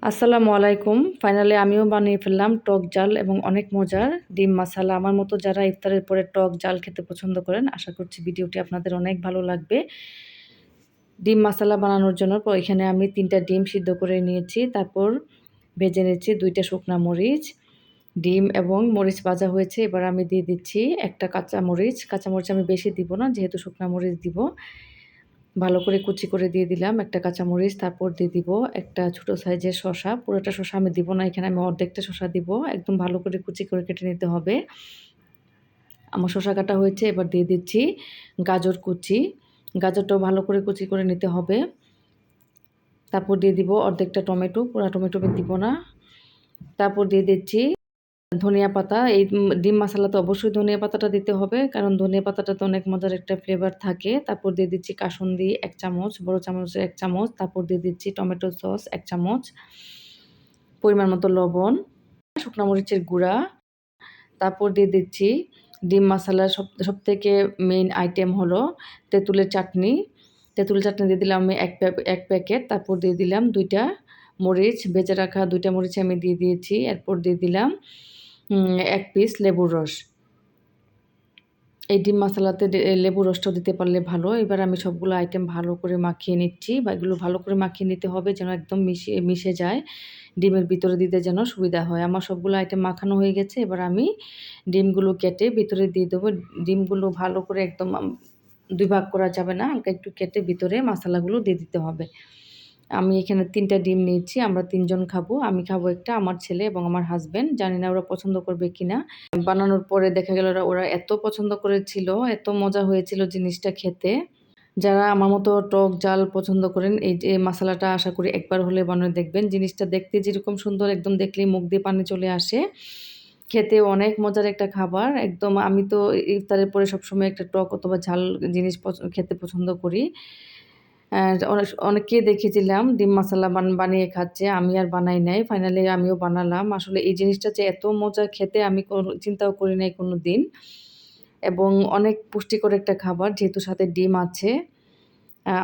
আসসালামু আলাইকুম। ফাইনালি আমিও বানিয়ে ফেললাম টক জাল এবং অনেক মজার ডিম মাসালা। আমার মতো যারা ইফতারের পরে টক জাল খেতে পছন্দ করেন, আশা করছি ভিডিওটি আপনাদের অনেক ভালো লাগবে। ডিম মাসালা বানানোর জন্য এখানে আমি ৩টা ডিম সিদ্ধ করে নিয়েছি। তারপর ভেজে নিচ্ছি ২টা শুকনা মরিচ। ডিম এবং মরিচ ভাজা হয়েছে। এবার আমি দিয়ে দিচ্ছি একটা কাঁচামরিচ। কাঁচামরিচ আমি বেশি দিব না, যেহেতু শুকনা মরিচ দিব। ভালো করে কুচি করে দিয়ে দিলাম একটা কাঁচামরিচ। তারপর দিয়ে দিব একটা ছোট সাইজের শসা। পুরোটা শসা আমি দিব না, এখানে আমি অর্ধেকটা শসা দিব। একদম ভালো করে কুচি করে কেটে নিতে হবে। আমার শসা কাটা হয়েছে, এবার দিয়ে দিচ্ছি গাজর কুচি। গাজরটাও ভালো করে কুচি করে নিতে হবে। তারপর দিয়ে দিব অর্ধেকটা টমেটো, পুরা টমেটো আমি দিব না। তারপর দিয়ে দিচ্ছি ধনিয়া পাতা। এই ডিম মাসালাতে অবশ্যই ধনিয়া পাতাটা দিতে হবে, কারণ ধনিয়া পাতাটাতে অনেক মজার একটা ফ্লেভার থাকে। তারপর দিয়ে দিচ্ছি কাসুন্দি ১ চামচ, বড় চামচের ১ চামচ। তারপর দিয়ে দিচ্ছি টমেটো সস ১ চামচ, পরিমাণ মতো লবণ, শুকনা মরিচের গুঁড়া। তারপর দিয়ে দিচ্ছি ডিম মাসালার সবথেকে মেইন আইটেম হলো তেঁতুলের চাটনি। তেঁতুল চাটনি দিয়ে দিলাম আমি ১ প্যাকেট। তারপর দিয়ে দিলাম ২টা মরিচ, ভেজে রাখা ২টা মরিচ আমি দিয়ে দিয়েছি। এরপর দিয়ে দিলাম ১ পিস লেবুর রস। এই ডিম মাসালাতে লেবুর রসটাও দিতে পারলে ভালো। এবার আমি সবগুলো আইটেম ভালো করে মাখিয়ে নিচ্ছি, বা এগুলো ভালো করে মাখিয়ে নিতে হবে যেন একদম মিশে যায়। ডিমের ভিতরে দিতে যেন সুবিধা হয়। আমার সবগুলো আইটেম মাখানো হয়ে গেছে। এবার আমি ডিমগুলো কেটে ভিতরে দিয়ে দেবো। ডিমগুলো ভালো করে একদম ২ ভাগ করা যাবে না, হালকা একটু কেটে ভিতরে মশালাগুলো দিয়ে দিতে হবে। আমি এখানে ৩টা ডিম নিয়েছি, আমরা ৩ জন খাবো। আমি খাবো একটা, আমার ছেলে এবং আমার হাসব্যান্ড। জানি না ওরা পছন্দ করবে কিনা। বানানোর পরে দেখা গেল ওরা এত পছন্দ করেছিল, এত মজা হয়েছিল জিনিসটা খেতে। যারা আমার মতো টক জাল পছন্দ করেন, এই যে মশালাটা আশা করি একবার হলে বানিয়ে দেখবেন। জিনিসটা দেখতে যেরকম সুন্দর, একদম দেখলেই মুখ দিয়ে পানি চলে আসে। খেতে অনেক মজার একটা খাবার। একদম আমি তো ইফতারের পরে সবসময় একটা টক অথবা ঝাল জিনিস খেতে পছন্দ করি। অনেককেই দেখেছিলাম ডিম মাসালা বানিয়ে খাচ্ছে। আমি আর বানাই নাই। ফাইনালি আমিও বানালাম। আসলে এই জিনিসটা যে এত মজা খেতে আমি চিন্তাও করি নাই কোনোদিন। এবং অনেক পুষ্টিকর একটা খাবার, যেহেতু সাথে ডিম আছে।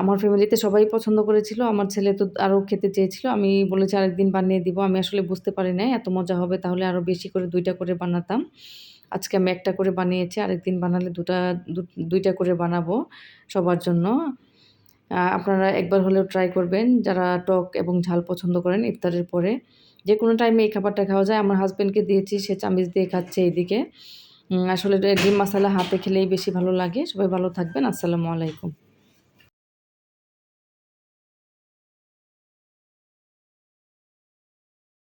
আমার ফ্যামিলিতে সবাই পছন্দ করেছিল। আমার ছেলে তো আরও খেতে চেয়েছিল। আমি বলেছি আরেকদিন বানিয়ে দিব। আমি আসলে বুঝতে পারি নাই এত মজা হবে, তাহলে আরও বেশি করে ২টা করে বানাতাম। আজকে আমি ১টা করে বানিয়েছি। আরেকদিন বানালে ২টা করে বানাবো সবার জন্য। আপনারা একবার হলেও ট্রাই করবেন, যারা টক এবং ঝাল পছন্দ করেন ইফতারের পরে। যেকোনো টাইমে এই খাবারটা খাওয়া যায়। আমার হাসব্যান্ডকে দিয়েছি, সে চামিচ দিয়ে খাচ্ছে এইদিকে। আসলে ডিম মাসালা হাতে খেলেই বেশি ভালো লাগে। সবাই ভালো থাকবেন। আসসালামু আলাইকুম।